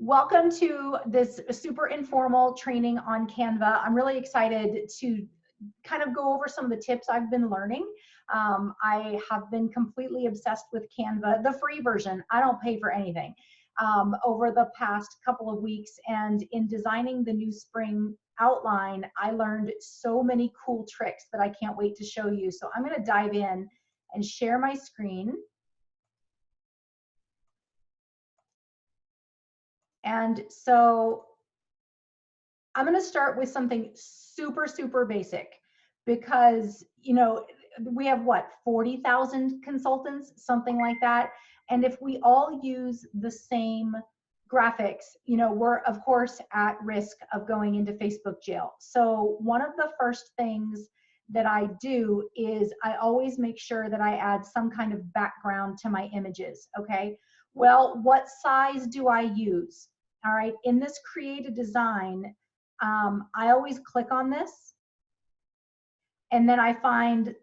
Welcome to this super informal training on Canva. I'm really excited to kind of go over some of the tips I've been learning. I have been completely obsessed with Canva, the free version. I don't pay for anything over the past couple of weeks. And in designing the new spring outline, I learned so many cool tricks that I can't wait to show you. So I'm going to dive in and share my screen. And so I'm going to start with something super basic because, we have what, 40,000 consultants, something like that. And if we all use the same graphics, we're of course at risk of going into Facebook jail. So one of the first things that I do is I always make sure that I add some kind of background to my images. Okay. Well, what size do I use? All right. In this create a design, I always click on this and then I find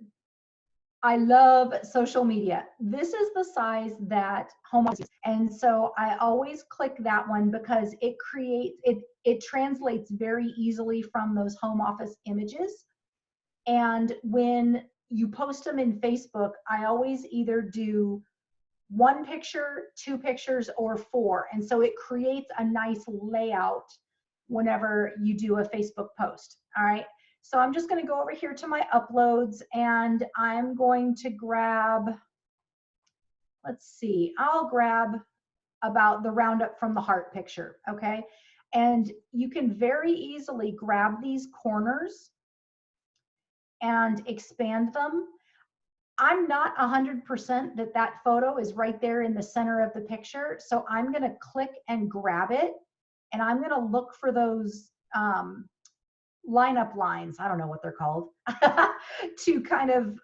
I love social media. This is the size that home office, and so I always click that one because it translates very easily from those home office images. And when you post them in Facebook, I always either do one picture, two pictures, or four. And so it creates a nice layout whenever you do a Facebook post. All right. So I'm just going to go over here to my uploads and I'm going to grab, let's see, I'll grab about the roundup from the heart picture. Okay. And you can very easily grab these corners and expand them. I'm not 100% that photo is right there in the center of the picture. So I'm going to click and grab it. And I'm going to look for those lineup lines, I don't know what they're called, to kind of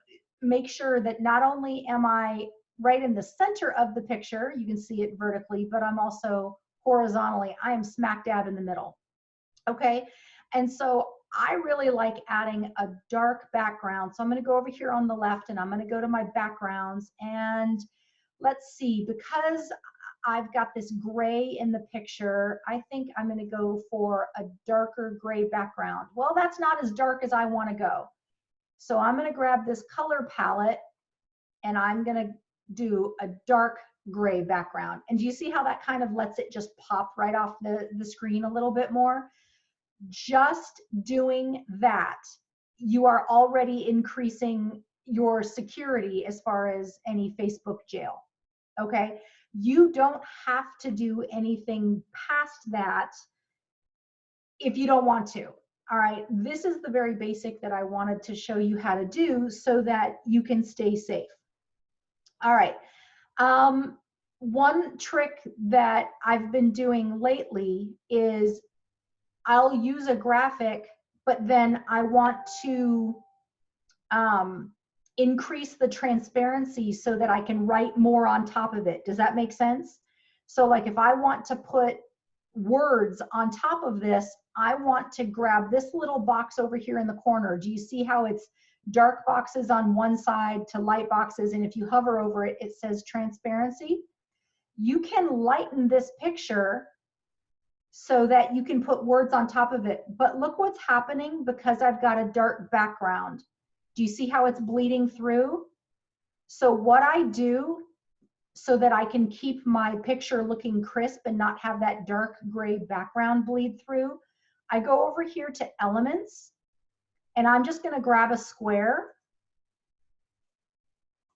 make sure that not only am I right in the center of the picture, you can see it vertically, but I'm also horizontally, I am smack dab in the middle. Okay. And so I really like adding a dark background. So I'm going to go over here on the left and I'm going to go to my backgrounds and let's see, because I've got this gray in the picture, I think I'm going to go for a darker gray background. Well, that's not as dark as I want to go. So I'm going to grab this color palette and I'm going to do a dark gray background. And do you see how that kind of lets it just pop right off the screen a little bit more? Just doing that, you are already increasing your security as far as any Facebook jail. Okay. You don't have to do anything past that if you don't want to. All right. This is the very basic that I wanted to show you how to do so that you can stay safe. All right. One trick that I've been doing lately is I'll use a graphic, but then I want to increase the transparency so that I can write more on top of it. Does that make sense? So like if I want to put words on top of this, I want to grab this little box over here in the corner. Do you see how it's dark boxes on one side to light boxes? And if you hover over it, it says transparency. You can lighten this picture so that you can put words on top of it. But look what's happening because I've got a dark background. Do you see how it's bleeding through? So what I do so that I can keep my picture looking crisp and not have that dark gray background bleed through, I go over here to elements and I'm just going to grab a square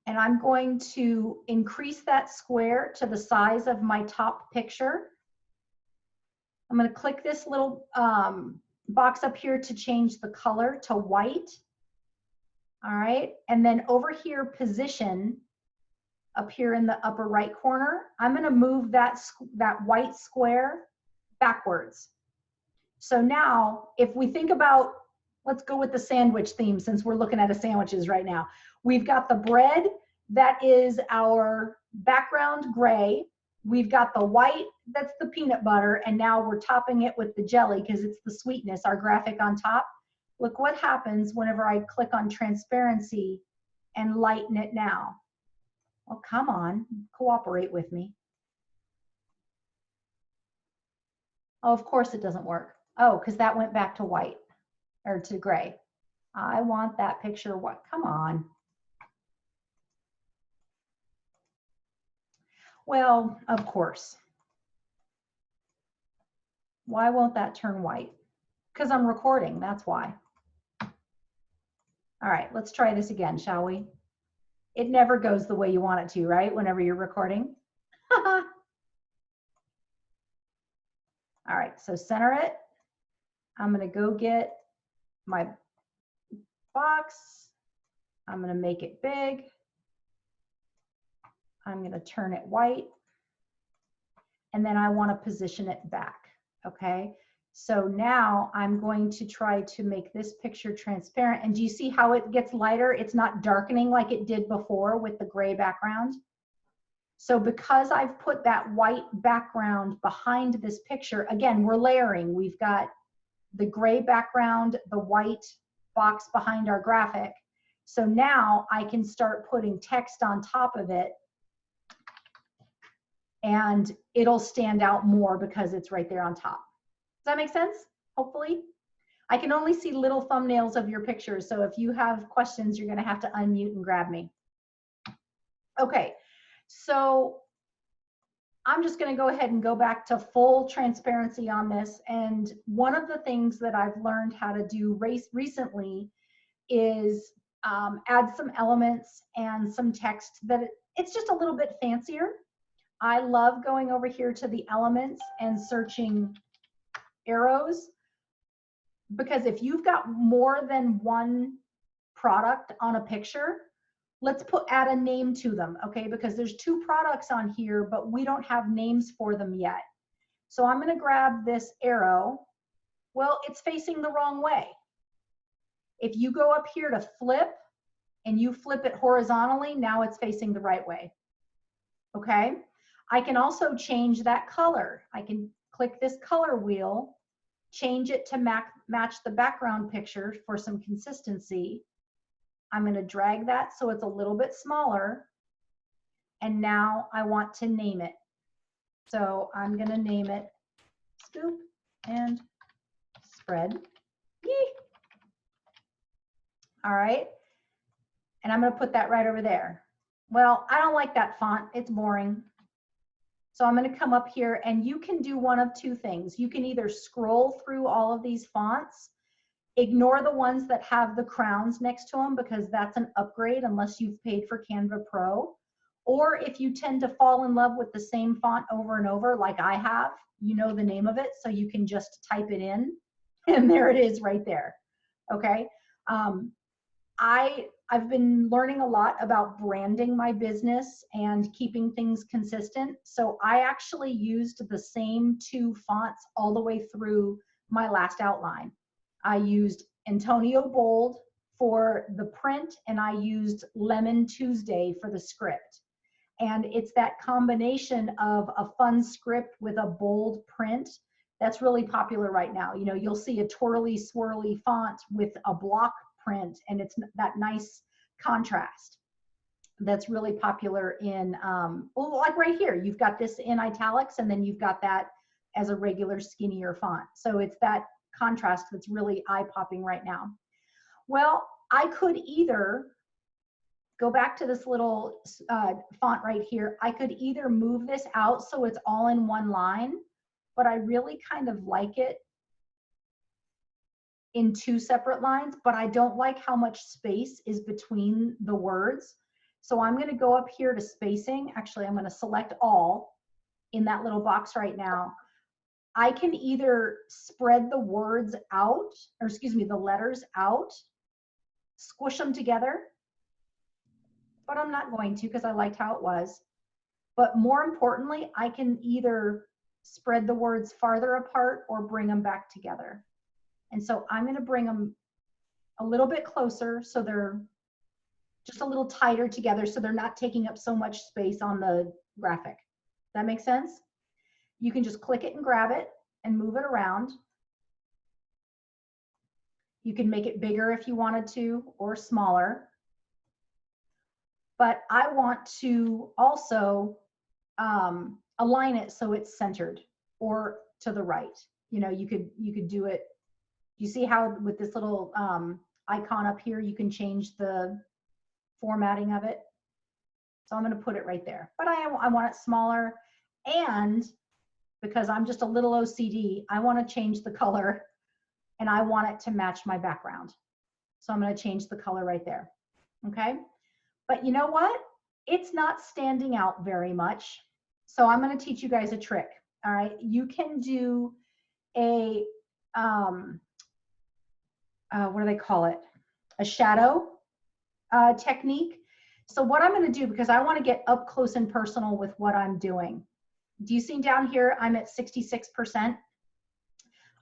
and I'm going to increase that square to the size of my top picture. I'm going to click this little box up here to change the color to white. All right. And then over here, position up here in the upper right corner, I'm going to move that white square backwards. So now if we think about, let's go with the sandwich theme since we're looking at sandwiches right now. We've got the bread that is our background gray. We've got the white, that's the peanut butter, and now we're topping it with the jelly because it's the sweetness, our graphic on top. Look what happens whenever I click on transparency and lighten it now. Oh, come on, cooperate with me. Oh, of course it doesn't work. Oh, because that went back to white or to gray. I want that picture white. Come on. Well, of course. Why won't that turn white? Because I'm recording, that's why. All right, let's try this again, shall we? It never goes the way you want it to, right? Whenever you're recording. All right, so center it. I'm gonna go get my box. I'm gonna make it big. I'm gonna turn it white. And then I wanna position it back, okay? So now I'm going to try to make this picture transparent. And do you see how it gets lighter? It's not darkening like it did before with the gray background. So because I've put that white background behind this picture, again, we're layering. We've got the gray background, the white box behind our graphic. So now I can start putting text on top of it and it'll stand out more because it's right there on top. Does that make sense? Hopefully. I can only see little thumbnails of your pictures. So if you have questions, you're gonna have to unmute and grab me. Okay, so I'm just gonna go ahead and go back to full transparency on this. And one of the things that I've learned how to do recently is add some elements and some text that it's just a little bit fancier. I love going over here to the elements and searching arrows, because if you've got more than one product on a picture, let's add a name to them, okay? Because there's 2 products on here, but we don't have names for them yet. So I'm gonna grab this arrow. Well, it's facing the wrong way. If you go up here to flip and you flip it horizontally, now it's facing the right way, okay? I can also change that color. I can click this color wheel, change it to match the background picture for some consistency. I'm going to drag that so it's a little bit smaller. And now I want to name it. So I'm going to name it Scoop and Spread. Yee. All right. And I'm going to put that right over there. Well, I don't like that font. It's boring. So I'm going to come up here and you can do one of 2 things. You can either scroll through all of these fonts, ignore the ones that have the crowns next to them because that's an upgrade unless you've paid for Canva Pro. Or if you tend to fall in love with the same font over and over like I have, you know the name of it, so you can just type it in and there it is right there, okay? I've been learning a lot about branding my business and keeping things consistent. So I actually used the same 2 fonts all the way through my last outline. I used Antonio Bold for the print and I used Lemon Tuesday for the script. And it's that combination of a fun script with a bold print that's really popular right now. You know, you'll see a twirly swirly font with a block print and it's that nice contrast that's really popular in, well, like right here, you've got this in italics and then you've got that as a regular skinnier font. So it's that contrast that's really eye-popping right now. Well, I could either go back to this little font right here. I could either move this out so it's all in one line, but I really kind of like it in 2 separate lines, but I don't like how much space is between the words. So I'm going to go up here to spacing. Actually, I'm going to select all in that little box right now. I can either spread the words out, or excuse me, the letters out, squish them together, but I'm not going to because I liked how it was. But more importantly, I can either spread the words farther apart or bring them back together. And so I'm going to bring them a little bit closer so they're just a little tighter together so they're not taking up so much space on the graphic. That makes sense? You can just click it and grab it and move it around. You can make it bigger if you wanted to or smaller. But I want to also align it so it's centered or to the right. You know, you could do it. You see how with this little icon up here, you can change the formatting of it. So I'm going to put it right there, but I want it smaller, and because I'm just a little OCD, I want to change the color and I want it to match my background. So I'm going to change the color right there. Okay. But you know what? It's not standing out very much. So I'm going to teach you guys a trick. All right. You can do a, what do they call it? A shadow technique. So what I'm going to do, because I want to get up close and personal with what I'm doing. Do you see down here, I'm at 66%.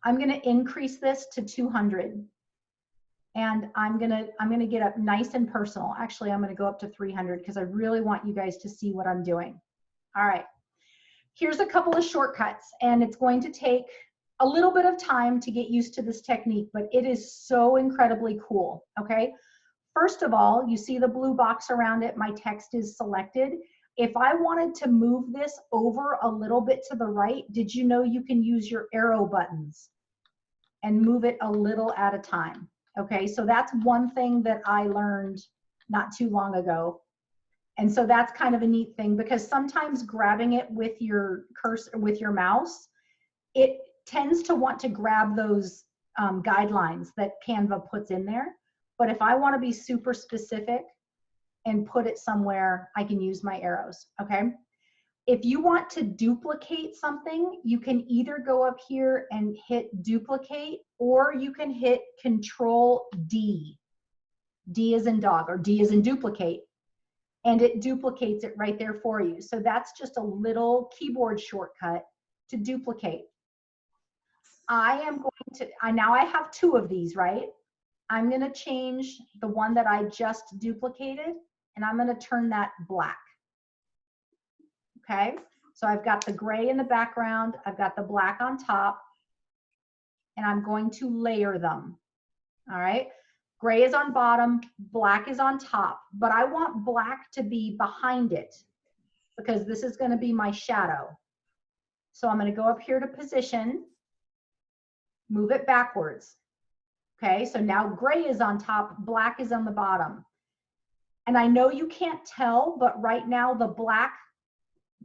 I'm going to increase this to 200. And I'm gonna get up nice and personal. Actually, I'm gonna go up to 300 because I really want you guys to see what I'm doing. All right, here's a couple of shortcuts, and it's going to take a little bit of time to get used to this technique, but it is so incredibly cool, okay? First of all, you see the blue box around it, my text is selected. If I wanted to move this over a little bit to the right, did you know you can use your arrow buttons and move it a little at a time? Okay, so that's one thing that I learned not too long ago. And so that's kind of a neat thing, because sometimes grabbing it with your cursor, with your mouse, it tends to want to grab those guidelines that Canva puts in there. But if I want to be super specific and put it somewhere, I can use my arrows, okay? If you want to duplicate something, you can either go up here and hit duplicate, or you can hit Control D. D as in dog, or D as in duplicate. And it duplicates it right there for you. So that's just a little keyboard shortcut to duplicate. I am going to, now I have two of these, right? I'm going to change the one that I just duplicated, and I'm going to turn that black. Okay, so I've got the gray in the background, I've got the black on top, and I'm going to layer them. All right, gray is on bottom, black is on top, but I want black to be behind it because this is going to be my shadow. So I'm going to go up here to position, move it backwards. Okay, so now gray is on top, black is on the bottom. And I know you can't tell, but right now the black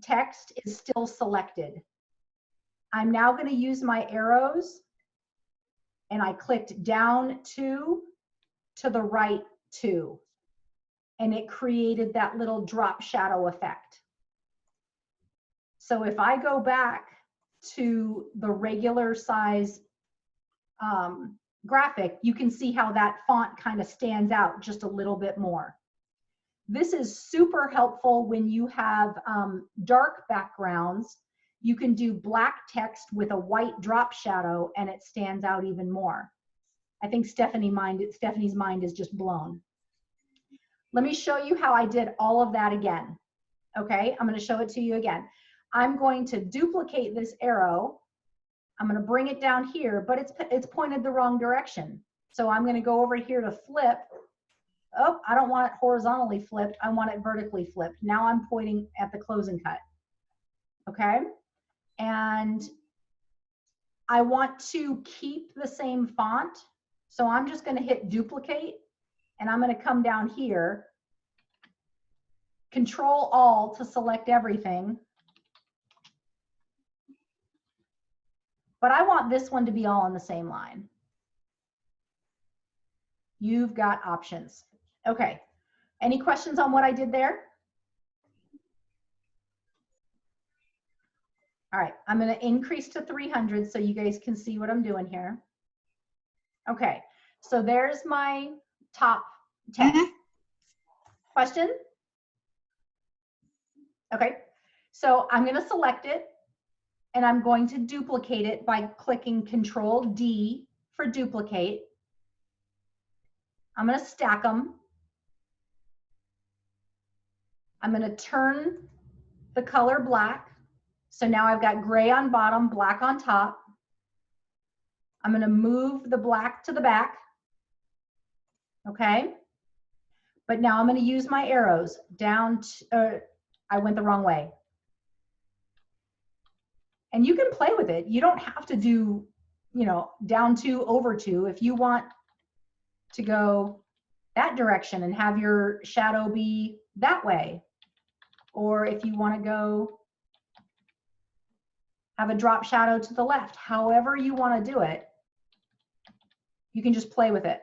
text is still selected. I'm now going to use my arrows, and I clicked down to the right 2, and it created that little drop shadow effect. So if I go back to the regular size graphic, you can see how that font kind of stands out just a little bit more. This is super helpful when you have dark backgrounds. You can do black text with a white drop shadow, and it stands out even more. I think Stephanie's mind is just blown. Let me show you how I did all of that again. Okay, I'm going to show it to you again. I'm going to duplicate this arrow. I'm going to bring it down here, but it's pointed the wrong direction. So I'm going to go over here to flip. Oh, I don't want it horizontally flipped. I want it vertically flipped. Now I'm pointing at the closing cut. Okay. And I want to keep the same font. So I'm just going to hit duplicate, and I'm going to come down here, Control All to select everything. But I want this one to be all on the same line. You've got options. Okay. Any questions on what I did there? All right, I'm going to increase to 300 so you guys can see what I'm doing here. Okay, so there's my top text. Question? Okay, so I'm going to select it, and I'm going to duplicate it by clicking Control D for duplicate. I'm going to stack them. I'm going to turn the color black. So now I've got gray on bottom, black on top. I'm going to move the black to the back. Okay. But now I'm going to use my arrows down to, I went the wrong way. And you can play with it. You don't have to do, you know, down 2 over 2. If you want to go that direction and have your shadow be that way, or if you want to go have a drop shadow to the left, however you want to do it, you can just play with it.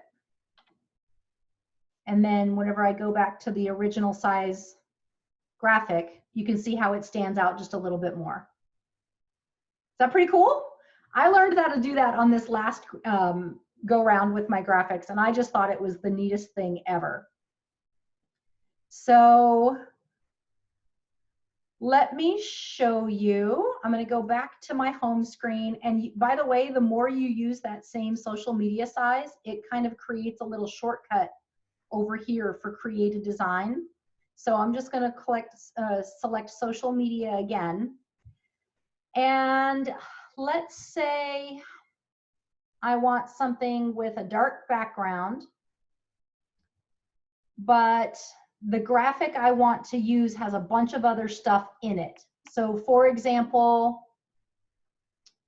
And then whenever I go back to the original size graphic, you can see how it stands out just a little bit more. Is that pretty cool? I learned how to do that on this last go round with my graphics, and I just thought it was the neatest thing ever. So let me show you. I'm going to go back to my home screen. And by the way, the more you use that same social media size, it kind of creates a little shortcut over here for create a design. So I'm just going to select social media again. And let's say I want something with a dark background, but the graphic I want to use has a bunch of other stuff in it. So for example,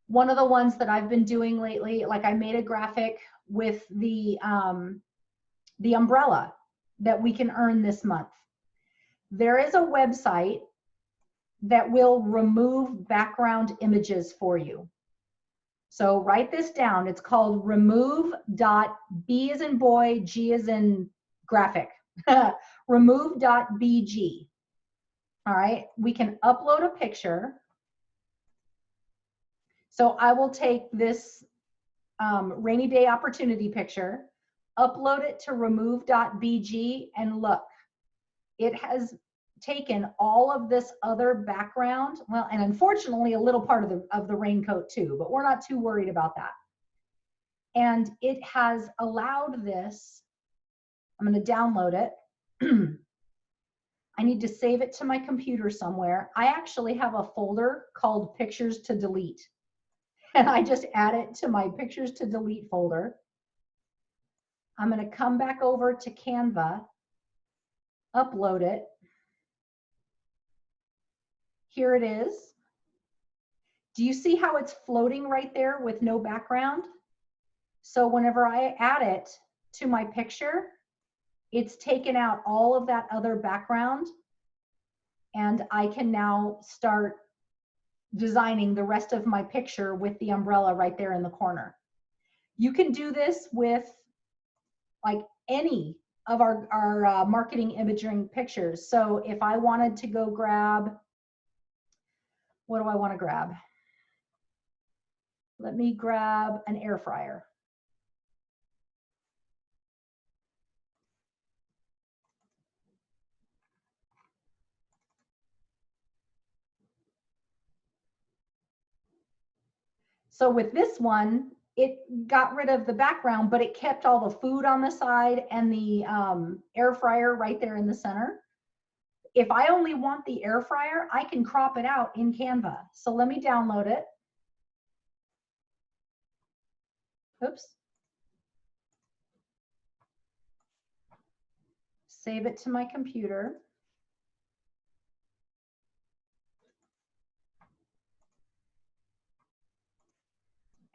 one of the ones that I've been doing lately, like I made a graphic with the umbrella that we can earn this month. There is a website that will remove background images for you. So write this down. It's called remove.b as in boy, g as in graphic. remove.bg. All right, we can upload a picture. So I will take this rainy day opportunity picture, upload it to remove.bg, and look, it has taken all of this other background, well, and unfortunately a little part of the raincoat too, but we're not too worried about that. And it has allowed this, I'm going to download it. I need to save it to my computer somewhere. I actually have a folder called Pictures to Delete, and I just add it to my Pictures to Delete folder. I'm going to come back over to Canva, upload it. Here it is. Do you see how it's floating right there with no background? So whenever I add it to my picture, it's taken out all of that other background, and I can now start designing the rest of my picture with the umbrella right there in the corner. You can do this with like any of our marketing imaging pictures. So if I wanted to go grab, what do I want to grab? Let me grab an air fryer. So with this one, it got rid of the background, but it kept all the food on the side and the air fryer right there in the center. If I only want the air fryer, I can crop it out in Canva. So let me download it. Oops. Save it to my computer.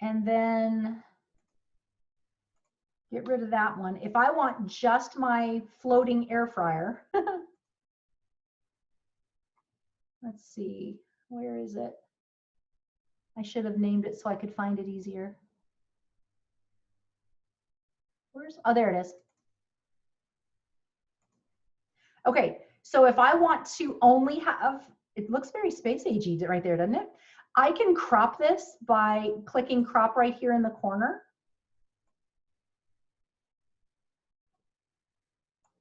And then get rid of that one. If I want just my floating air fryer, let's see, where is it? I should have named it so I could find it easier. Oh, there it is. Okay, so if I want to only have, it looks very space agey right there, doesn't it? I can crop this by clicking crop right here in the corner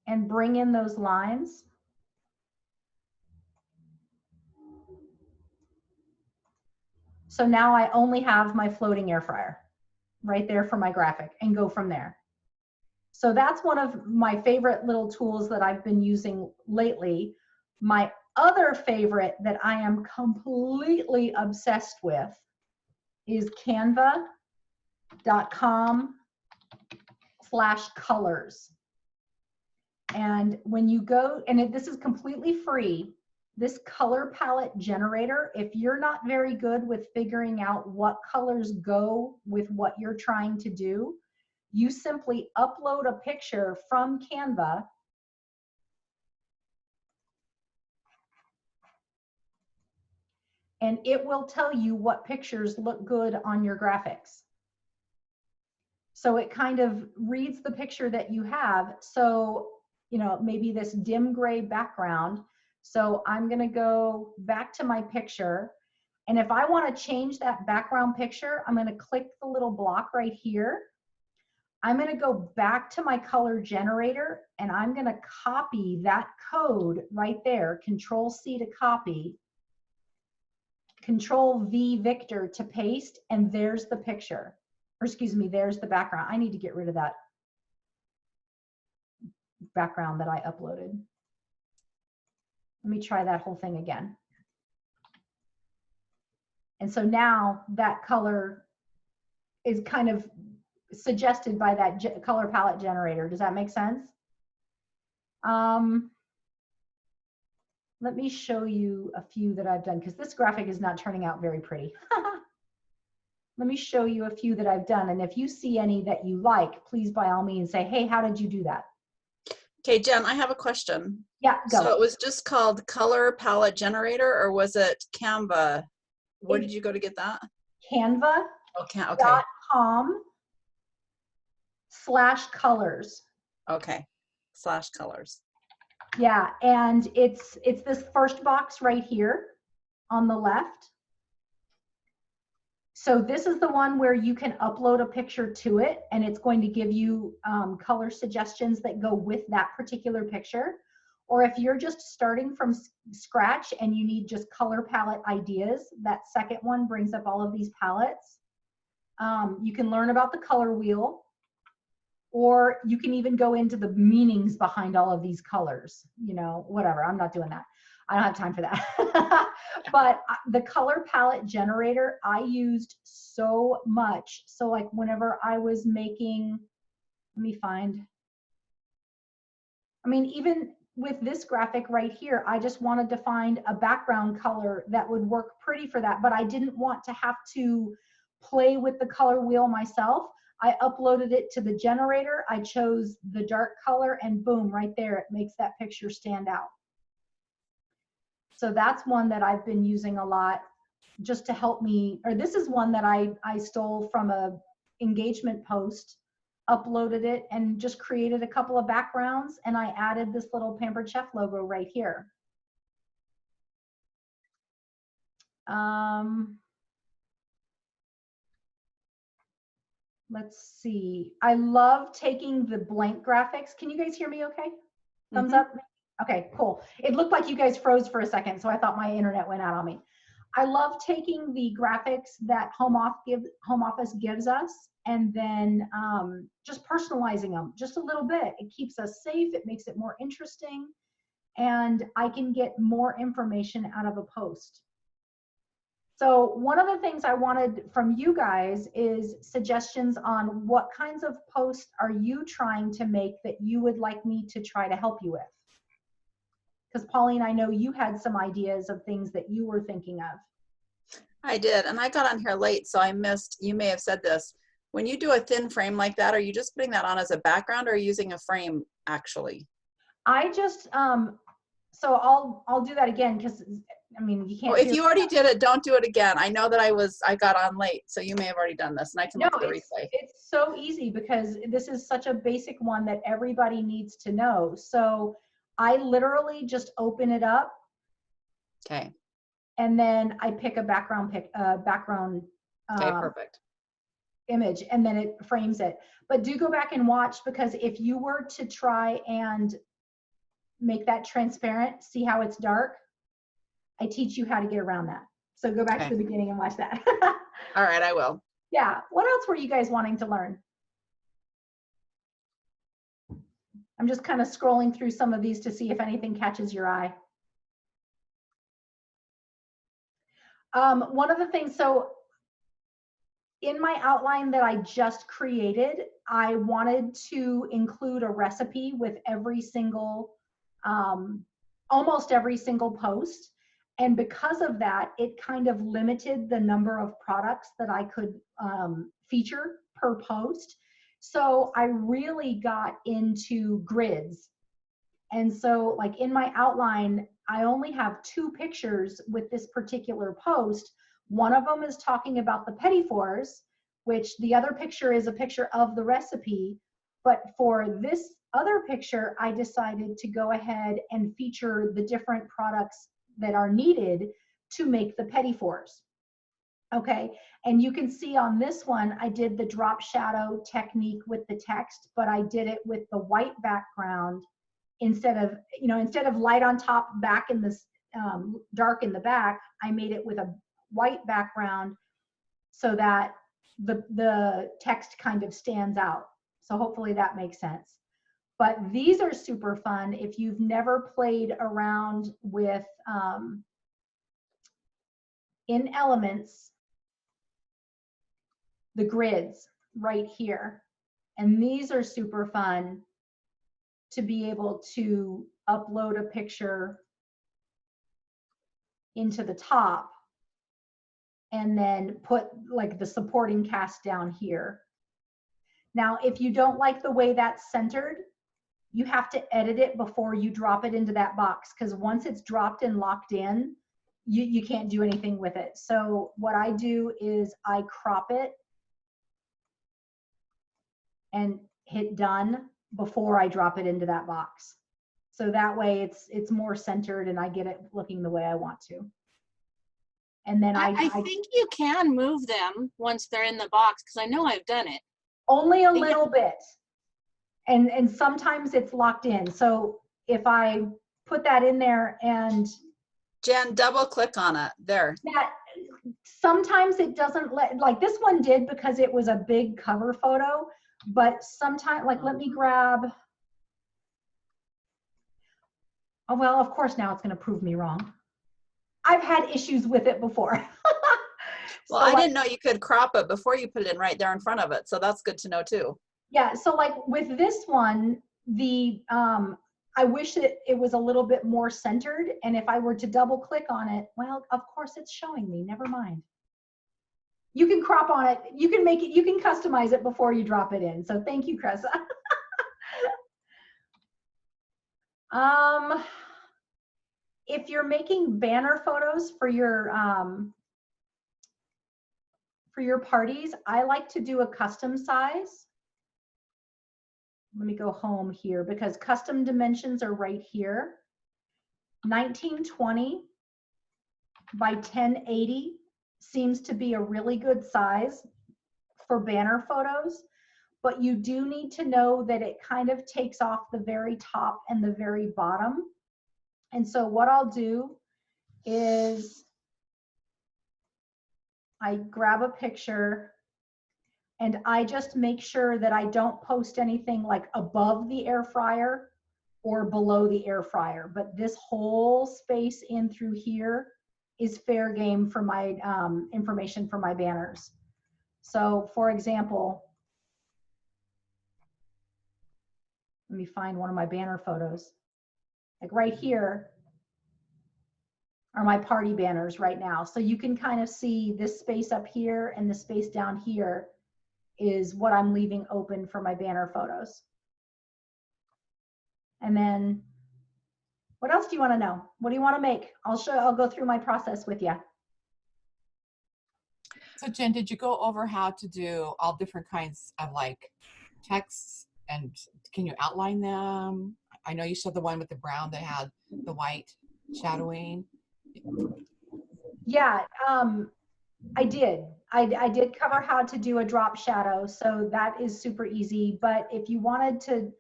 and bring in those lines. So now I only have my floating air fryer right there for my graphic and go from there. So that's one of my favorite little tools that I've been using lately. My other favorite that I am completely obsessed with is canva.com/colors. And when you go, and this is completely free, this color palette generator, if you're not very good with figuring out what colors go with what you're trying to do, you simply upload a picture from Canva and it will tell you what pictures look good on your graphics. So it kind of reads the picture that you have. So, you know, maybe this dim gray background. So I'm going to go back to my picture. And if I want to change that background picture, I'm going to click the little block right here. I'm going to go back to my color generator and I'm going to copy that code right there. Control C to copy. Control V Victor to paste. And there's the picture. Or excuse me, there's the background. I need to get rid of that background that I uploaded. Let me try that whole thing again. And so now that color is kind of suggested by that color palette generator. Does that make sense? Let me show you a few that I've done because this graphic is not turning out very pretty. Let me show you a few that I've done. And if you see any that you like, please by all means say, hey, how did you do that? Okay, Jen, I have a question. Yeah, go. So it was just called Color Palette Generator, or was it Canva? Where did you go to get that? Canva.com/colors. Okay, /colors. Yeah, and it's this first box right here on the left. So this is the one where you can upload a picture to it and it's going to give you color suggestions that go with that particular picture. Or if you're just starting from scratch and you need just color palette ideas, that second one brings up all of these palettes. You can learn about the color wheel, or you can even go into the meanings behind all of these colors, you know, whatever. I'm not doing that. I don't have time for that. But the color palette generator I used so much. So like whenever I was making, let me find, I mean, even with this graphic right here, I just wanted to find a background color that would work pretty for that, but I didn't want to have to play with the color wheel myself. I uploaded it to the generator. I chose the dark color and boom, right there, it makes that picture stand out. So that's one that I've been using a lot just to help me, or this is one that I stole from a engagement post, uploaded it and just created a couple of backgrounds and I added this little Pampered Chef logo right here. Let's see. I love taking the blank graphics. Can you guys hear me okay? Thumbs up? Okay, cool. It looked like you guys froze for a second, so I thought my internet went out on me. I love taking the graphics that Home Office gives us and then just personalizing them just a little bit. It keeps us safe, it makes it more interesting, and I can get more information out of a post. So one of the things I wanted from you guys is suggestions on what kinds of posts are you trying to make that you would like me to try to help you with? Because Pauline, I know you had some ideas of things that you were thinking of. I did, and I got on here late, so I missed, you may have said this. When you do a thin frame like that, are you just putting that on as a background or are you using a frame actually? I just, so I'll do that again because I mean, you can't. Well, if you already did it, don't do it again. I know that I got on late, so you may have already done this and I can look at the replay. It's so easy because this is such a basic one that everybody needs to know. So I literally just open it up. Okay. And then I pick a background Okay, perfect. Image, and then it frames it. But do go back and watch, because if you were to try and make that transparent, see how it's dark? I teach you how to get around that. So go back to the beginning and watch that. All right, I will. Yeah. What else were you guys wanting to learn? I'm just kind of scrolling through some of these to see if anything catches your eye. One of the things, so in my outline that I just created, I wanted to include a recipe with every single almost every single post. And because of that, it kind of limited the number of products that I could feature per post. So I really got into grids. And so like in my outline, I only have 2 pictures with this particular post. One of them is talking about the petit fours, which the other picture is a picture of the recipe. But for this other picture, I decided to go ahead and feature the different products that are needed to make the petit fours. Okay, and you can see on this one, I did the drop shadow technique with the text, but I did it with the white background instead of light on top, back in this dark in the back. I made it with a white background so that the text kind of stands out. So hopefully that makes sense. But these are super fun if you've never played around with in Elements, the grids right here. And these are super fun to be able to upload a picture into the top and then put like the supporting cast down here. Now, if you don't like the way that's centered, you have to edit it before you drop it into that box, because once it's dropped and locked in, you can't do anything with it. So what I do is I crop it and hit done before I drop it into that box. So that way it's more centered and I get it looking the way I want to. And then I think you can move them once they're in the box, because I know I've done it. Only a little bit. And sometimes it's locked in. So if I put that in there and Jen, double click on it there. that, sometimes it doesn't like this one did because it was a big cover photo, but sometimes, like, let me grab, oh, well, of course now it's going to prove me wrong. I've had issues with it before. Well, So I didn't know you could crop it before you put it in right there in front of it. So that's good to know too. Yeah, so like with this one, I wish that it was a little bit more centered, and if I were to double click on it, well, of course it's showing me, never mind. You can crop on it, you can make it, you can customize it before you drop it in. So thank you, Cressa. If you're making banner photos for your parties, I like to do a custom size. Let me go home here because custom dimensions are right here. 1920 by 1080 seems to be a really good size for banner photos, but you do need to know that it kind of takes off the very top and the very bottom. And so what I'll do is I grab a picture and I just make sure that I don't post anything like above the air fryer or below the air fryer, but this whole space in through here is fair game for my information for my banners. So for example, let me find one of my banner photos. Like right here are my party banners right now. So you can kind of see this space up here and the space down here is what I'm leaving open for my banner photos. And then what else do you want to know? What do you want to make? I'll go through my process with you. So Jen, did you go over how to do all different kinds of like texts, and can you outline them? I know you showed the one with the brown that had the white shadowing. Yeah, I did. I did cover how to do a drop shadow, so that is super easy. But if you wanted to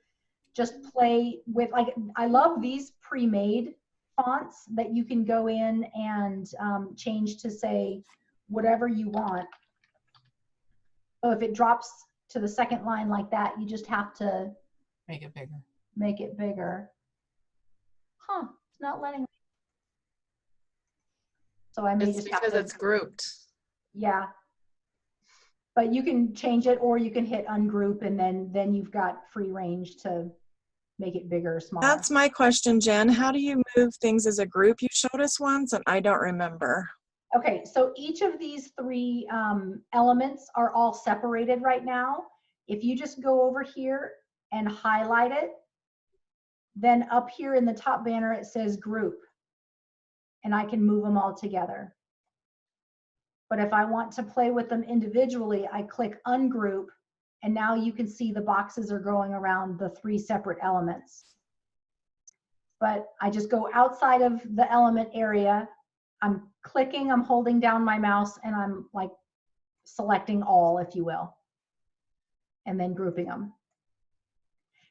just play with, like, I love these pre-made fonts that you can go in and change to say whatever you want. So if it drops to the second line like that, you just have to Make it bigger. make it bigger. Huh, it's not letting me. So I may It's just because have to, it's grouped. yeah. But you can change it, or you can hit ungroup, and then you've got free range to make it bigger or smaller. That's my question, Jen. How do you move things as a group? You showed us once and I don't remember. Okay, so each of these three elements are all separated right now. If you just go over here and highlight it, then up here in the top banner, it says group, and I can move them all together. But if I want to play with them individually, I click ungroup, and now you can see the boxes are going around the three separate elements. But I just go outside of the element area. I'm clicking, I'm holding down my mouse, and I'm like selecting all, if you will, and then grouping them.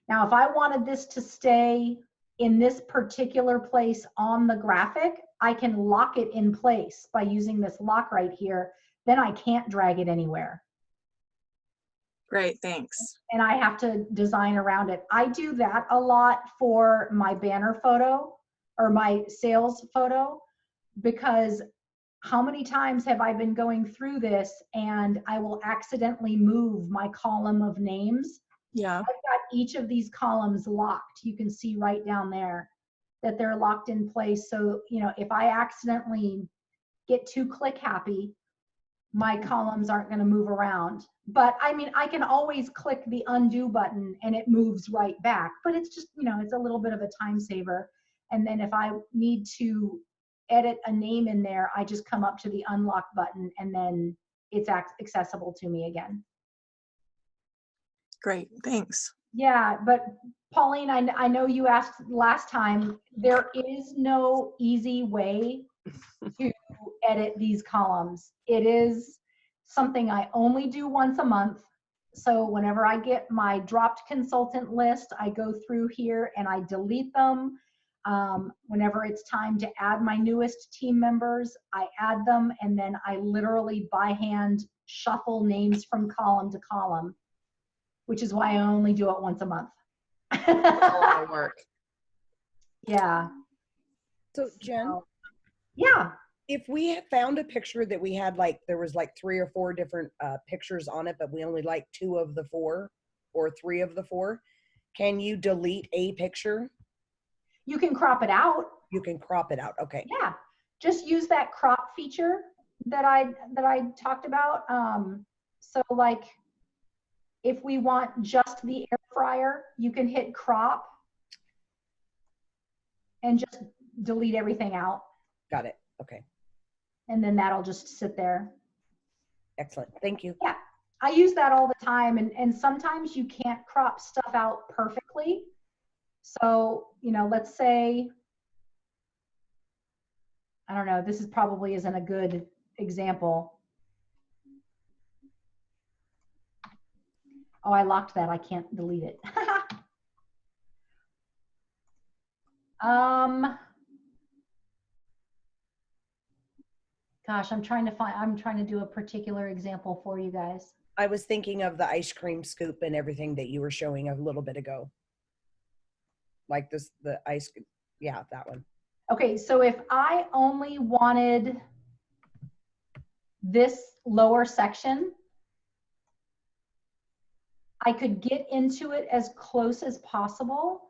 Now, if I wanted this to stay in this particular place on the graphic, I can lock it in place by using this lock right here. Then I can't drag it anywhere. Great, thanks. And I have to design around it. I do that a lot for my banner photo or my sales photo, because how many times have I been going through this and I will accidentally move my column of names? Yeah. I've got each of these columns locked. You can see right down there that they're locked in place. So, you know, if I accidentally get too click happy, my columns aren't going to move around. But I mean, I can always click the undo button and it moves right back. But it's just, you know, it's a little bit of a time saver. And then if I need to edit a name in there, I just come up to the unlock button and then it's accessible to me again. Great, thanks. Yeah, but Pauline, I know you asked last time, there is no easy way to edit these columns. It is something I only do once a month. So whenever I get my dropped consultant list, I go through here and I delete them. Whenever it's time to add my newest team members, I add them, and then I literally by hand shuffle names from column to column, which is why I only do it once a month. That's a lot of work. Yeah. So Jen, Yeah. if we had found a picture that we had, like, there was like 3 or 4 different pictures on it, but we only like 2 of the 4 or 3 of the 4, can you delete a picture? You can crop it out. You can crop it out. Okay. Yeah. Just use that crop feature that I talked about. So like if we want just the air fryer, you can hit crop and just delete everything out. Got it. Okay. And then that'll just sit there. Excellent. Thank you. Yeah. I use that all the time. And sometimes you can't crop stuff out perfectly. So, you know, let's say, I don't know, this is probably isn't a good example. Oh, I locked that. I can't delete it. Gosh, I'm trying to do a particular example for you guys. I was thinking of the ice cream scoop and everything that you were showing a little bit ago. Like this, the ice, yeah, that one. Okay, so if I only wanted this lower section, I could get into it as close as possible.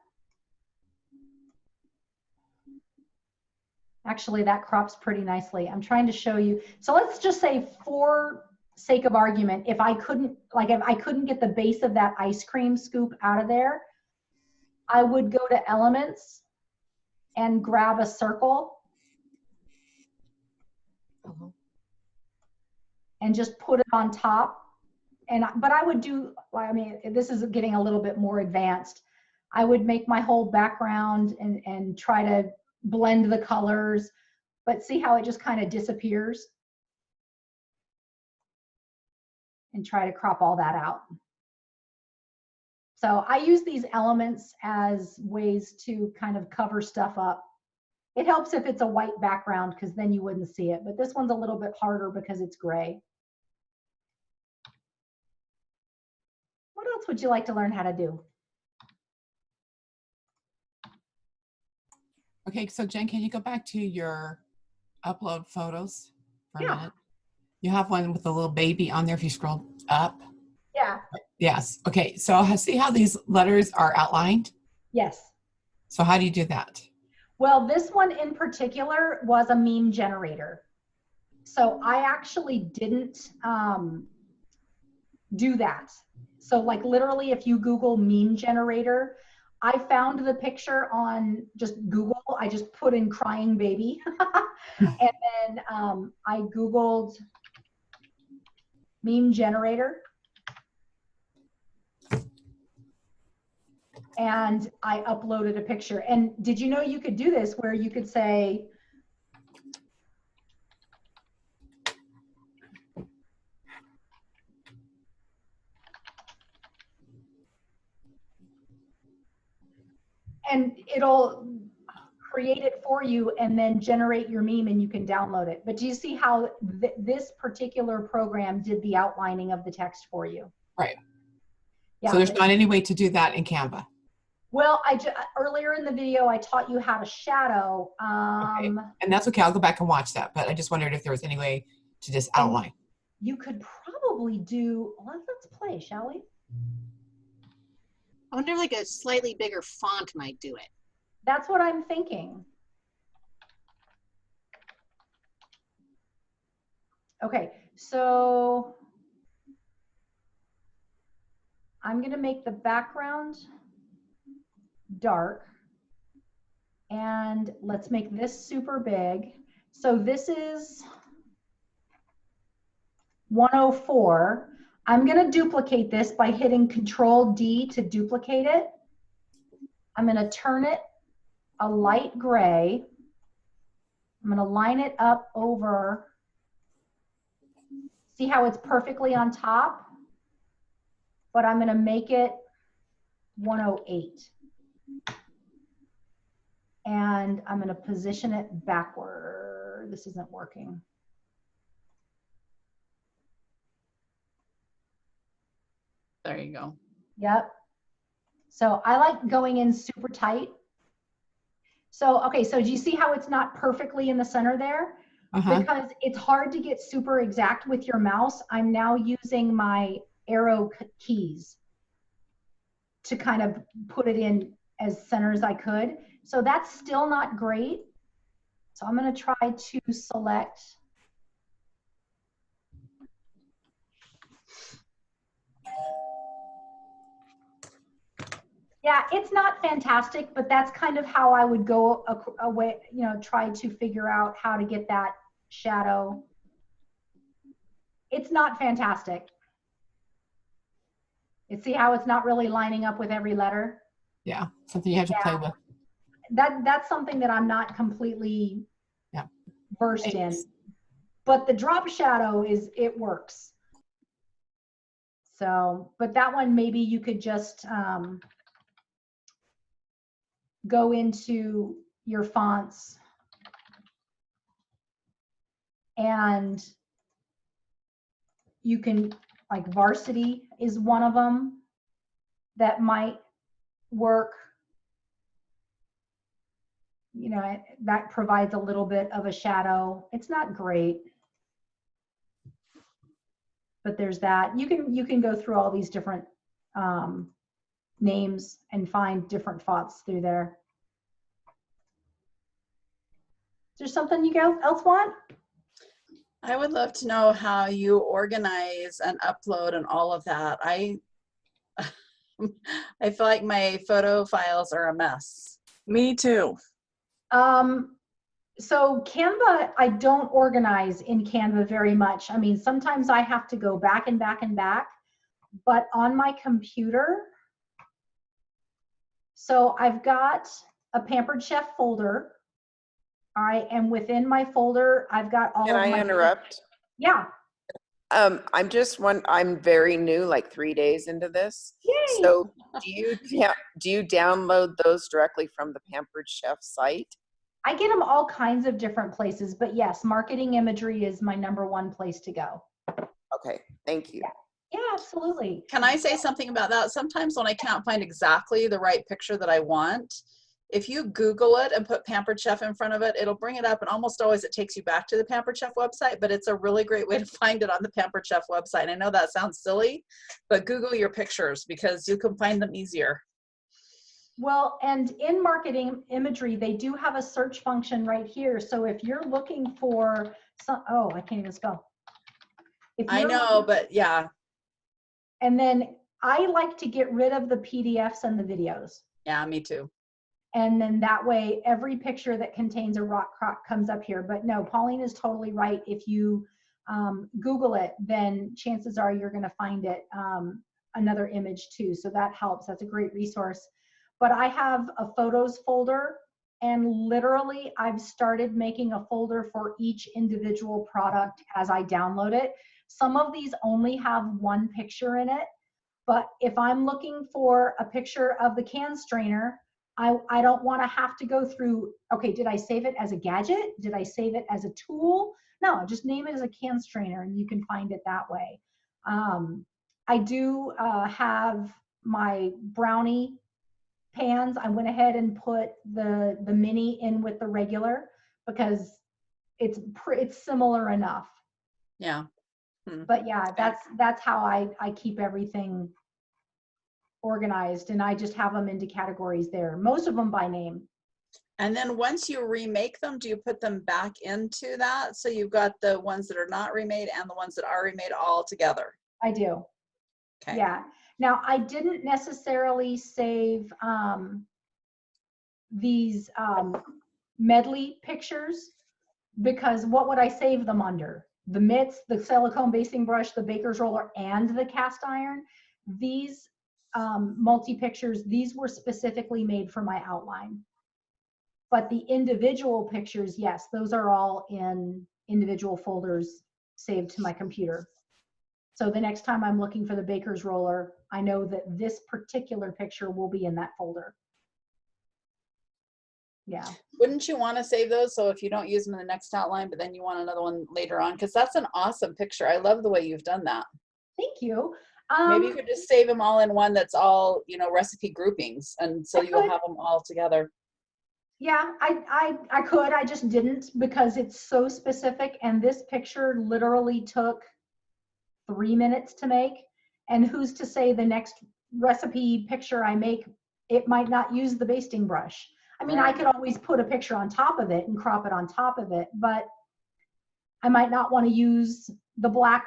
Actually, that crops pretty nicely. I'm trying to show you. So let's just say, for sake of argument, if I couldn't get the base of that ice cream scoop out of there, I would go to elements and grab a circle and just put it on top. But I would do, I mean, this is getting a little bit more advanced. I would make my whole background and try to blend the colors, but see how it just kind of disappears? And try to crop all that out. So I use these elements as ways to kind of cover stuff up. It helps if it's a white background because then you wouldn't see it, but this one's a little bit harder because it's gray. What else would you like to learn how to do? Okay, so Jen, can you go back to your upload photos for a Yeah. minute? You have one with a little baby on there if you scroll up. Yeah. Yes. Okay, so see how these letters are outlined? Yes. So how do you do that? Well, this one in particular was a meme generator. So I actually didn't do that. So like literally if you Google meme generator, I found the picture on just Google. I just put in crying baby. And then I Googled meme generator. And I uploaded a picture. And did you know you could do this where you could say, and it'll create it for you and then generate your meme and you can download it. But do you see how this particular program did the outlining of the text for you? Right. Yeah. So there's not any way to do that in Canva. Well, earlier in the video, I taught you how to shadow. Okay. And that's okay. I'll go back and watch that. But I just wondered if there was any way to just outline. You could probably do, let's play, shall we? I wonder if like a slightly bigger font might do it. That's what I'm thinking. Okay, so I'm going to make the background dark. And let's make this super big. So this is 104. I'm going to duplicate this by hitting Control D to duplicate it. I'm going to turn it a light gray. I'm going to line it up over. See how it's perfectly on top? But I'm going to make it 108. And I'm going to position it backward. This isn't working. There you go. Yep. So I like going in super tight. So, okay, so do you see how it's not perfectly in the center there? Because it's hard to get super exact with your mouse. I'm now using my arrow keys to kind of put it in as center as I could. So that's still not great. So I'm going to try to select. Yeah, it's not fantastic, but that's kind of how I would go away, you know, try to figure out how to get that shadow. It's not fantastic. You see how it's not really lining up with every letter? Yeah, something you have to play with. That's something that I'm not completely versed in. But the drop shadow it works. So, but that one maybe you could just go into your fonts and you can, like Varsity is one of them that might work. You know, that provides a little bit of a shadow. It's not great, but there's that. You can go through all these different names and find different fonts through there. Is there something you guys else want? I would love to know how you organize and upload and all of that. I feel like my photo files are a mess. Me too. So Canva, I don't organize in Canva very much. I mean, sometimes I have to go back and back and back, but on my computer, so I've got a Pampered Chef folder. All right, and within my folder, I've got all Can of my. I interrupt? Yeah. I'm very new, like 3 days into this. Yay. So do you download those directly from the Pampered Chef site? I get them all kinds of different places, but yes, marketing imagery is my #1 place to go. Okay, thank you. Yeah, absolutely. Can I say something about that? Sometimes when I can't find exactly the right picture that I want, if you Google it and put Pampered Chef in front of it, it'll bring it up, and almost always it takes you back to the Pampered Chef website, but it's a really great way to find it on the Pampered Chef website. And I know that sounds silly, but Google your pictures because you can find them easier. Well, and in marketing imagery, they do have a search function right here. So if you're looking for some, oh, I can't even spell. If I you're know, looking- but yeah, And then I like to get rid of the PDFs and the videos. yeah, me too. And then that way, every picture that contains a rock croc comes up here. But no, Pauline is totally right. If you Google it, then chances are you're going to find it, another image too. So that helps. That's a great resource. But I have a photos folder, and literally I've started making a folder for each individual product as I download it. Some of these only have one picture in it. But if I'm looking for a picture of the can strainer, I don't want to have to go through, okay, did I save it as a gadget? Did I save it as a tool? No, just name it as a can strainer and you can find it that way. I do have my brownie pans. I went ahead and put the mini in with the regular because it's similar enough. Yeah. But yeah, that's how I keep everything organized, and I just have them into categories there. Most of them by name. And then once you remake them, do you put them back into that? So you've got the ones that are not remade and the ones that are remade all together. I do. Okay. Yeah. Now I didn't necessarily save these medley pictures because what would I save them under? The mitts, the silicone basting brush, the baker's roller, and the cast iron. These multi-pictures, these were specifically made for my outline. But the individual pictures, yes, those are all in individual folders saved to my computer. So the next time I'm looking for the baker's roller, I know that this particular picture will be in that folder. Yeah. Wouldn't you want to save those so if you don't use them in the next outline, but then you want another one later on? Because that's an awesome picture. I love the way you've done that. Thank you. Maybe you could just save them all in one that's all, you know, recipe groupings, and so you'll have them all together. Yeah, I could, I just didn't because it's so specific, and this picture literally took 3 minutes to make. And who's to say the next recipe picture I make, it might not use the basting brush. I mean, I could always put a picture on top of it and crop it on top of it, but I might not want to use the black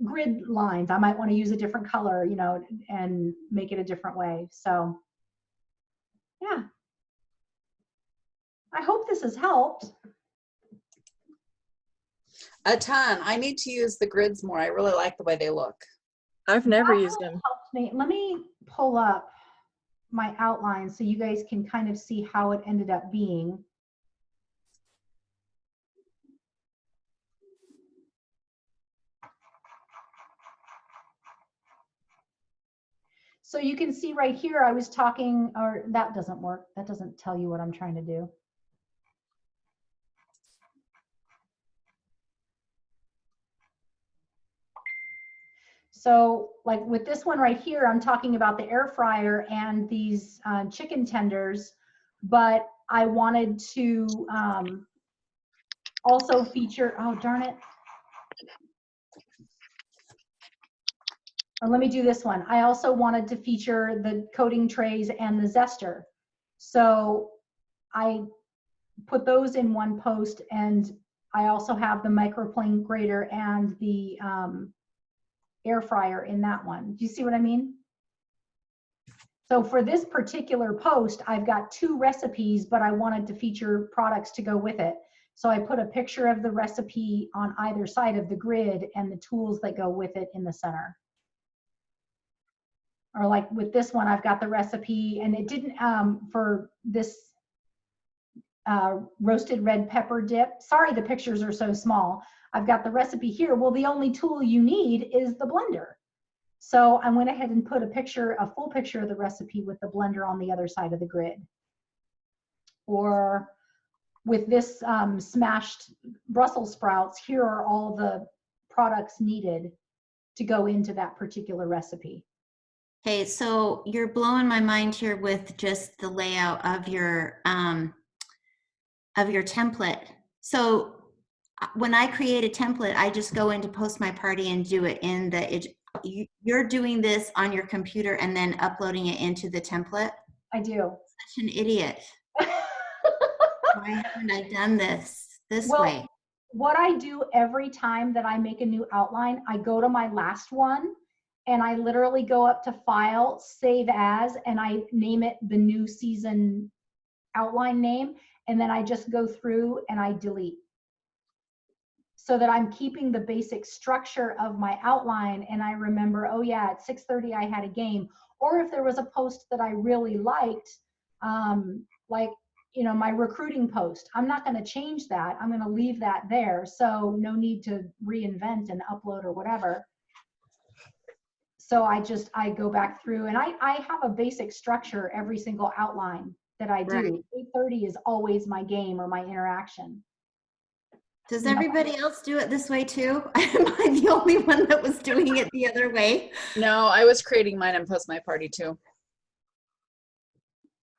grid lines. I might want to use a different color, you know, and make it a different way. So yeah. I hope this has helped. A ton. I need to use the grids more. I really like the way they look. I've never That used really them. helped me. Let me pull up my outline so you guys can kind of see how it ended up being. So you can see right here, I was talking, or that doesn't work. That doesn't tell you what I'm trying to do. So like with this one right here, I'm talking about the air fryer and these chicken tenders, but I wanted to also feature, oh, darn it. Or let me do this one. I also wanted to feature the coating trays and the zester. So I put those in one post, and I also have the microplane grater and the air fryer in that one. Do you see what I mean? So for this particular post, I've got 2 recipes, but I wanted to feature products to go with it. So I put a picture of the recipe on either side of the grid and the tools that go with it in the center. Or like with this one, I've got the recipe, and it didn't, for this roasted red pepper dip. Sorry, the pictures are so small. I've got the recipe here. Well, the only tool you need is the blender. So I went ahead and put a full picture of the recipe with the blender on the other side of the grid. Or with this smashed Brussels sprouts, here are all the products needed to go into that particular recipe. Okay, so you're blowing my mind here with just the layout of your template. So when I create a template, I just go into Post My Party and do it in the, you're doing this on your computer and then uploading it into the template? I do. Such an idiot. Why haven't I done this Well, way? what I do every time that I make a new outline, I go to my last one and I literally go up to File, Save As, and I name it the new season outline name. And then I just go through and I delete, so that I'm keeping the basic structure of my outline. And I remember, oh yeah, at 6:30 I had a game. Or if there was a post that I really liked, like, you know, my recruiting post, I'm not going to change that. I'm going to leave that there. So no need to reinvent and upload or whatever. So I go back through and I have a basic structure every single outline that I do. 8:30 is always my game or my interaction. Does everybody else do it this way too? Am I the only one that was doing it the other way? No, I was creating mine and post my party too.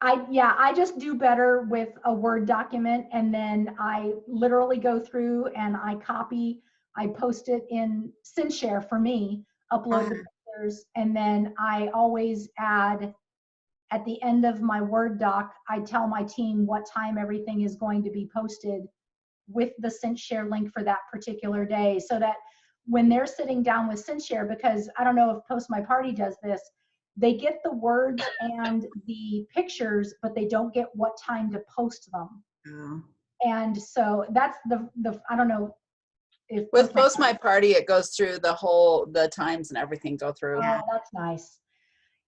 I just do better with a Word document, and then I literally go through and I copy, I post it in SendShare for me, upload the pictures, and then I always add at the end of my Word doc, I tell my team what time everything is going to be posted with the SendShare link for that particular day, so that when they're sitting down with SendShare, because I don't know if Post My Party does this, they get the words and the pictures, but they don't get what time to post them. Oh. And so that's the I don't know if With Post My Party, it goes through the times and everything go through. Oh, that's nice.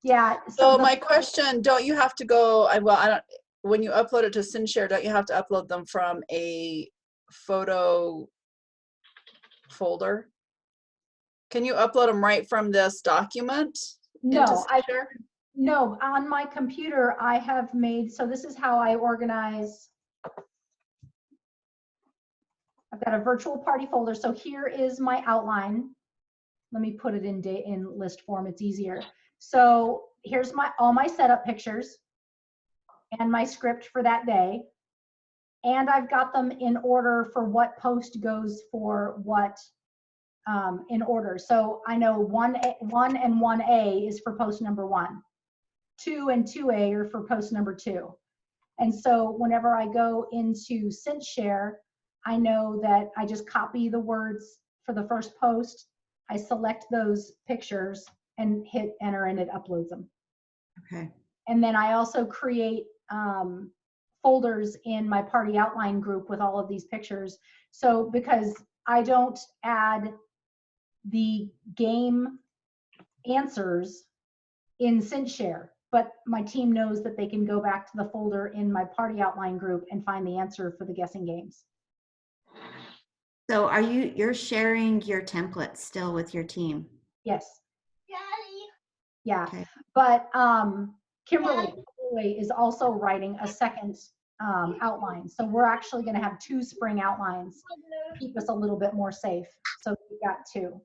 Yeah. So my question, don't you have to go, when you upload it to SendShare, don't you have to upload them from a photo folder? Can you upload them right from this document? No, no, on my computer, I have made, so this is how I organize. I've got a virtual party folder. So here is my outline. Let me put it in list form. It's easier. So here's all my setup pictures and my script for that day. And I've got them in order for what post goes for what in order. So I know 1 and 1A is for post number 1. 2 and 2A are for post number 2. And so whenever I go into SendShare, I know that I just copy the words for the first post. I select those pictures and hit enter, and it uploads them. Okay. And then I also create folders in my party outline group with all of these pictures. So because I don't add the game answers in SendShare, but my team knows that they can go back to the folder in my party outline group and find the answer for the guessing games. So you're sharing your templates still with your team? Yes. Yeah. Okay. But Kimberly is also writing a second outline. So we're actually going to have 2 spring outlines to keep us a little bit more safe. So we've got 2.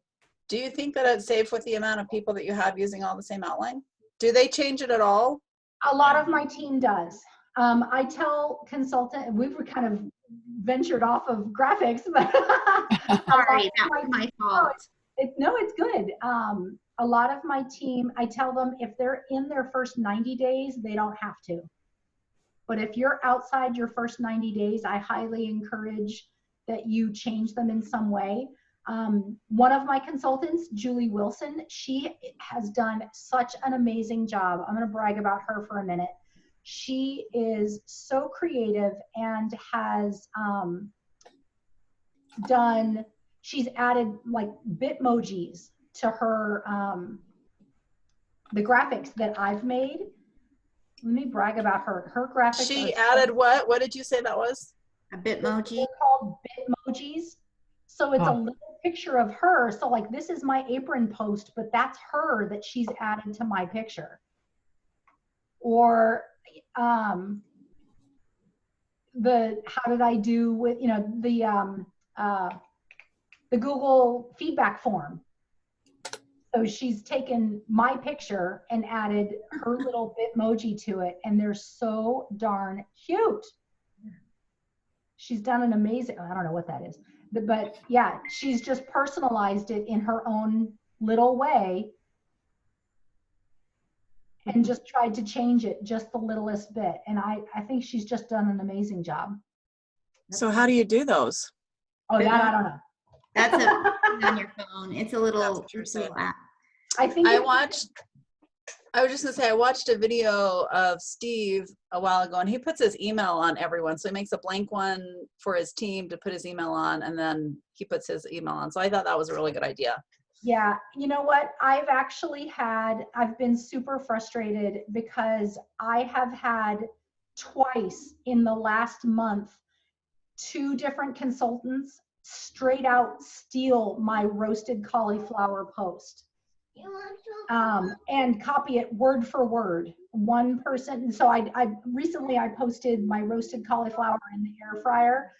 Do you think that it's safe with the amount of people that you have using all the same outline? Do they change it at all? A lot of my team does. I tell consultant, we've kind of ventured off of graphics, but sorry, that was my fault. No, it's good. A lot of my team, I tell them if they're in their first 90 days, they don't have to. But if you're outside your first 90 days, I highly encourage that you change them in some way. One of my consultants, Julie Wilson, she has done such an amazing job. I'm going to brag about her for a minute. She is so creative and has she's added like Bitmojis to her, the graphics that I've made. Let me brag about her. Her graphics. She added what? What did you say that was? A Bitmoji. They're called Bitmojis. So it's a little picture of her. So like this is my apron post, but that's her that she's added to my picture. Or how did I do with, you know, the Google feedback form. So she's taken my picture and added her little Bitmoji to it, and they're so darn cute. She's done an amazing, I don't know what that is, but yeah, she's just personalized it in her own little way. and just tried to change it just the littlest bit. And I think she's just done an amazing job. So how do you do those? Oh, that I don't know. That's a on your phone. It's a little, what you're it's a little saying. app. I think I was just gonna say, I watched a video of Steve a while ago, and he puts his email on everyone. So he makes a blank one for his team to put his email on, and then he puts his email on. So I thought that was a really good idea. Yeah, you know what? I've been super frustrated because I have had twice in the last month, 2 different consultants straight out steal my roasted cauliflower post. And copy it word for word. One person, so I recently posted my roasted cauliflower in the air fryer.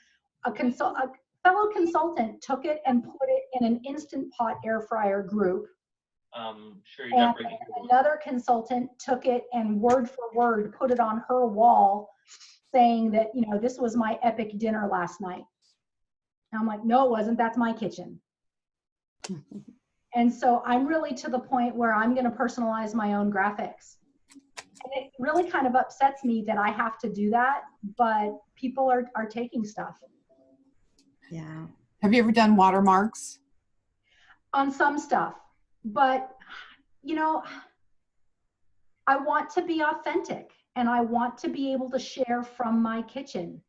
A fellow consultant took it and put it in an Instant Pot air fryer group. Sure, And another consultant took it and word for word put it on her wall, saying that, you know, this was my epic dinner last night. And I'm like, no, it wasn't. That's my kitchen. And so I'm really to the point where I'm going to personalize my own graphics. And it really kind of upsets me that I have to do that, but people are taking stuff. Yeah. Have you ever done watermarks? On some stuff, but you know, I want to be authentic and I want to be able to share from my kitchen.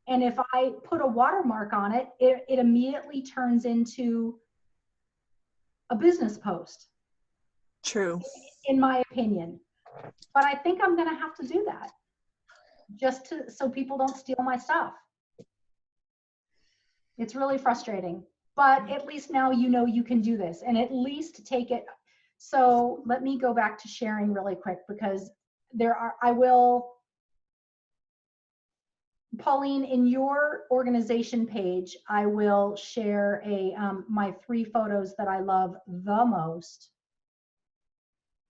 And if I put a watermark on it, it immediately turns into a business post. True. In my opinion. But I think I'm going to have to do that just so people don't steal my stuff. It's really frustrating, but at least now you know you can do this and at least take it. So let me go back to sharing really quick because Pauline, in your organization page, I will share my 3 photos that I love the most.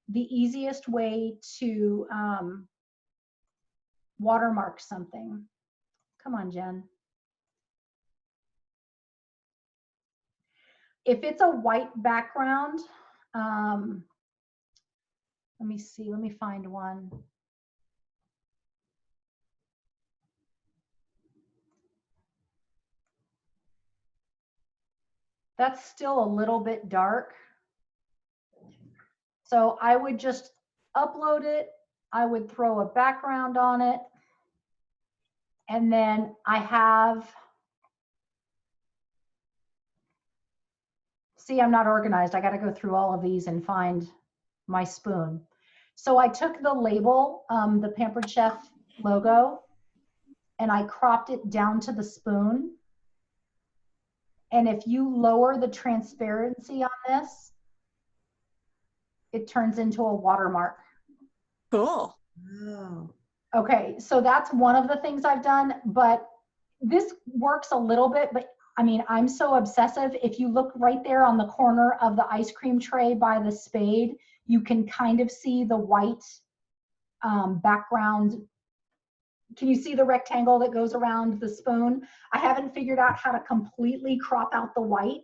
The easiest way to watermark something. Come on, Jen. If it's a white background, let me see, let me find one. That's still a little bit dark. So I would just upload it. I would throw a background on it. And then I have, see, I'm not organized. I got to go through all of these and find my spoon. So I took the label, the Pampered Chef logo, and I cropped it down to the spoon. And if you lower the transparency on this, it turns into a watermark. Cool. Oh. Okay, so that's one of the things I've done, but this works a little bit, but I mean, I'm so obsessive. If you look right there on the corner of the ice cream tray by the spade, you can kind of see the white background. Can you see the rectangle that goes around the spoon? I haven't figured out how to completely crop out the white,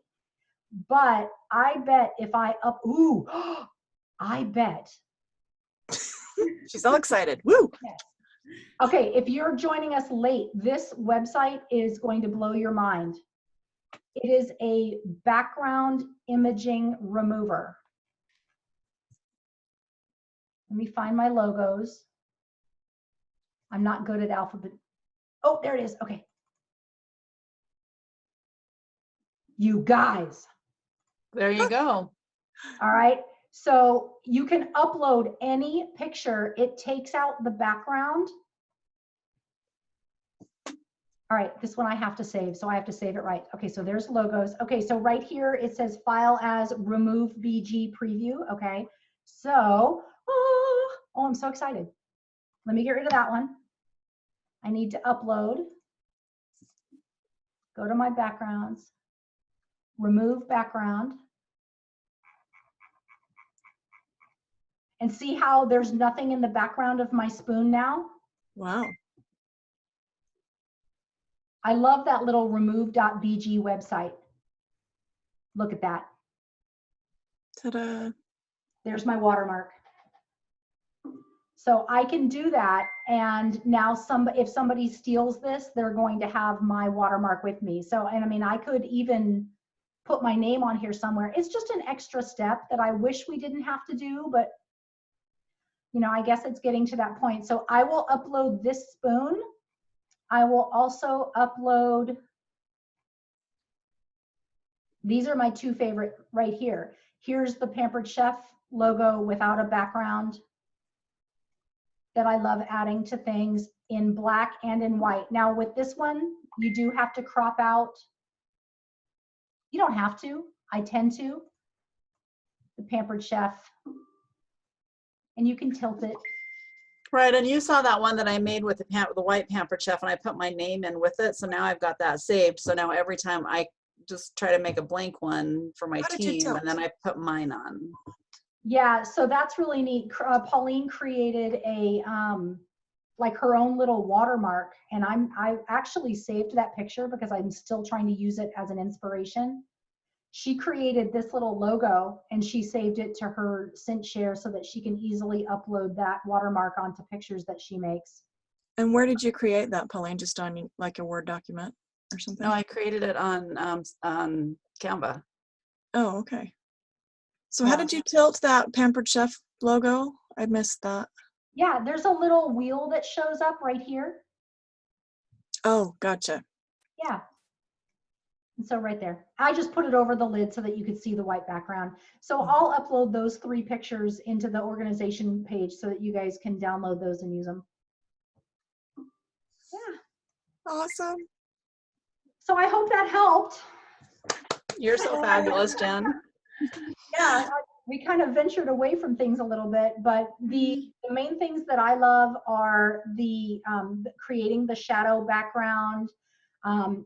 but I bet if I I bet. She's all excited. Woo! Yes. Okay, if you're joining us late, this website is going to blow your mind. It is a background imaging remover. Let me find my logos. I'm not good at alphabet. Oh, there it is. Okay. You guys. There you go. All right. So you can upload any picture. It takes out the background. All right, this one I have to save, so I have to save it right. Okay, so there's logos. Okay, so right here it says file as remove BG preview. Okay, so, oh, I'm so excited. Let me get rid of that one. I need to upload. Go to my backgrounds. Remove background. And see how there's nothing in the background of my spoon now? Wow. I love that little remove.bg website. Look at that. Ta-da. There's my watermark. So I can do that, and now if somebody steals this, they're going to have my watermark with me. So, and I mean, I could even put my name on here somewhere. It's just an extra step that I wish we didn't have to do, but you know, I guess it's getting to that point. So I will upload this spoon. I will also upload, these are my two favorite right here. Here's the Pampered Chef logo without a background that I love adding to things in black and in white. Now with this one, you do have to crop out. You don't have to, I tend to. The Pampered Chef. And you can tilt it. Right, and you saw that one that I made with the white Pampered Chef, and I put my name in with it. So now I've got that saved. So now every time I just try to make a blank one for my How did you team, tilt? and then I put mine on. Yeah, so that's really neat. Pauline created a like her own little watermark, and I actually saved that picture because I'm still trying to use it as an inspiration. She created this little logo and she saved it to her Cint Share so that she can easily upload that watermark onto pictures that she makes. And where did you create that, Pauline? Just on like a Word document or something? No, I created it on Canva. Oh, okay. So how Yeah. did you tilt that Pampered Chef logo? I missed that. Yeah, there's a little wheel that shows up right here. Oh, gotcha. Yeah. And so right there, I just put it over the lid so that you could see the white background. So I'll upload those 3 pictures into the organization page so that you guys can download those and use them. Yeah. Awesome. So I hope that helped. You're so fabulous, Jen. Yeah, we kind of ventured away from things a little bit, but the main things that I love are the creating the shadow background,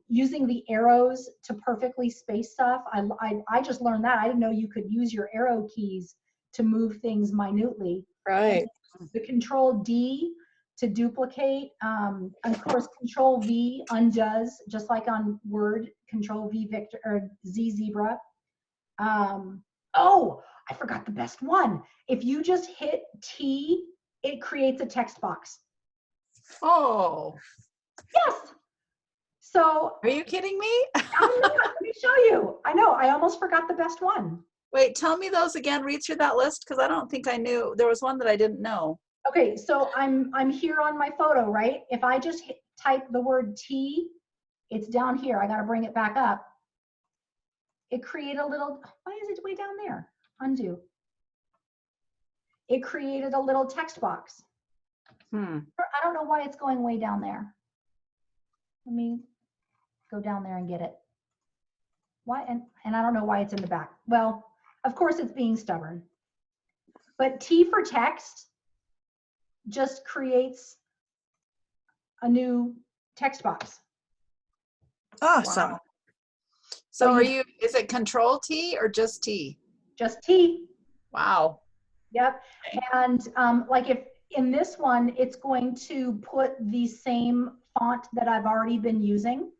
using the arrows to perfectly space stuff. I just learned that. I didn't know you could use your arrow keys to move things minutely. Right. The Control D to duplicate. Of course, Control V undoes, just like on Word, Control V Victor or Z Zebra. Oh, I forgot the best one. If you just hit T, it creates a text box. Oh, Yes. So are you kidding me? I'm not. Let me show you. I know. I almost forgot the best one. Wait, tell me those again. Read through that list because I don't think I knew. There was one that I didn't know. Okay, so I'm here on my photo, right? If I just type the word T, it's down here. I got to bring it back up. It created a little, why is it way down there? Undo. It created a little text box. I don't know why it's going way down there. Let me go down there and get it. Why? And I don't know why it's in the back. Well, of course it's being stubborn. But T for text just creates a new text box. Awesome. Wow. So is it Control T or just T? Just T. Wow. Yep. And like if in this one, it's going to put the same font that I've already been using.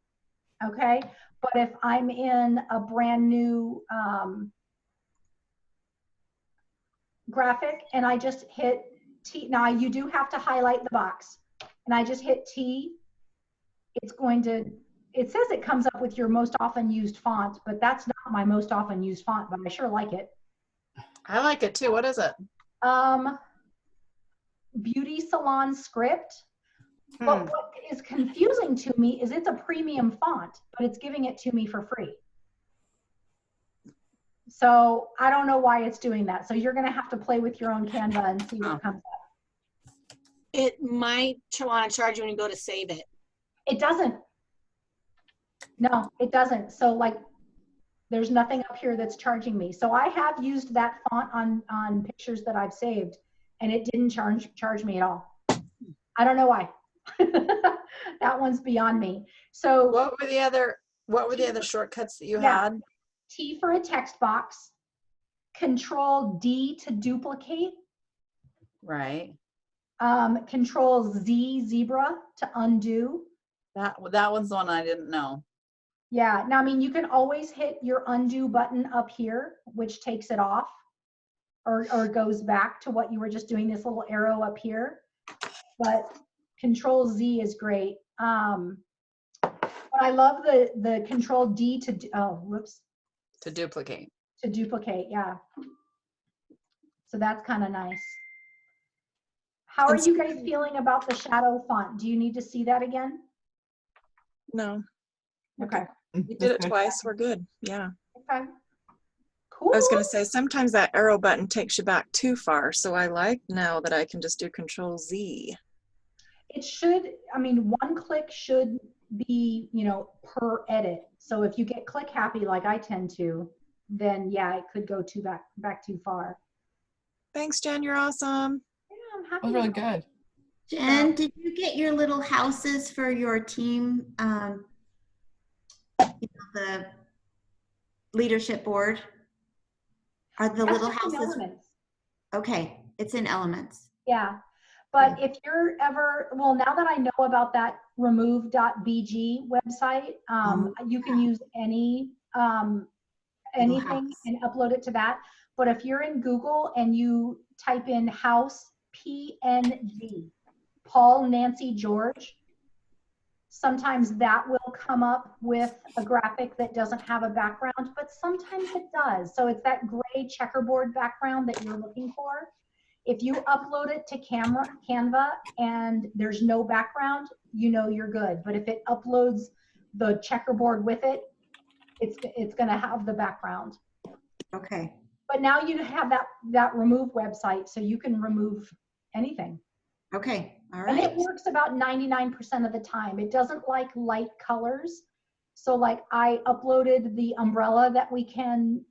Okay. But if I'm in a brand new graphic and I just hit T, now you do have to highlight the box, and I just hit T, it's going to, it says it comes up with your most often used font, but that's not my most often used font, but I sure like it. I like it too. What is it? Beauty Salon Script. But what is confusing to me is it's a premium font, but it's giving it to me for free. So I don't know why it's doing that. So you're going to have to play with your own Canva and see what comes up. It might want to charge you when you go to save it. It doesn't. No, it doesn't. So like there's nothing up here that's charging me. So I have used that font on pictures that I've saved, and it didn't charge me at all. I don't know why. That one's beyond me. So what were the other shortcuts that you had? T for a text box, Control D to duplicate. Right. Control Z Zebra to undo. That one's the one I didn't know. Yeah. Now, I mean, you can always hit your undo button up here, which takes it off. or goes back to what you were just doing, this little arrow up here. But Control Z is great. But I love the Control D to, To duplicate. to duplicate, yeah. So that's kind of nice. How are you guys feeling about the shadow font? Do you need to see that again? No, Okay. you did it twice. We're good. Yeah. Okay. Cool. I was going to say, sometimes that arrow button takes you back too far. So I like now that I can just do Control Z. It should, I mean, one click should be, you know, per edit. So if you get click happy like I tend to, then yeah, it could go back too far. Thanks, Jen. You're awesome. Yeah, I'm happy. That was really good. Jen, did you get your little houses for your team, the leadership board? Are the That's little just in houses? Elements. Okay, it's in Elements. Yeah. But if you're ever, well, now that I know about that remove.bg website, you can use anything and upload it to that. But if you're in Google and you type in house PNG, Paul Nancy George, sometimes that will come up with a graphic that doesn't have a background, but sometimes it does. So it's that gray checkerboard background that you're looking for. If you upload it to Canva and there's no background, you know you're good. But if it uploads the checkerboard with it, it's going to have the background. Okay. But now you have that remove website, so you can remove anything. Okay. All right. And it works about 99% of the time. It doesn't like light colors. So like I uploaded the umbrella that we can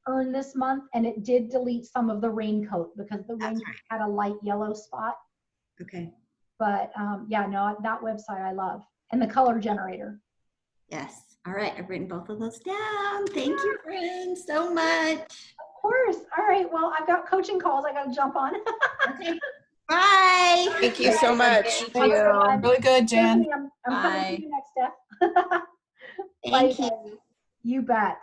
earn this month, and it did delete some of the raincoat because the raincoat had a light yellow spot. Okay. But yeah, no, that website I love. And the color generator. Yes. All right. I've written both of those down. Thank you, friends, so much. Of course. All right. Well, I've got coaching calls I got to jump on. Okay. Bye. Thank you so much. Thank you. Really good, Jen. I'm coming to you next step. Thank Bye, you. guys. You bet.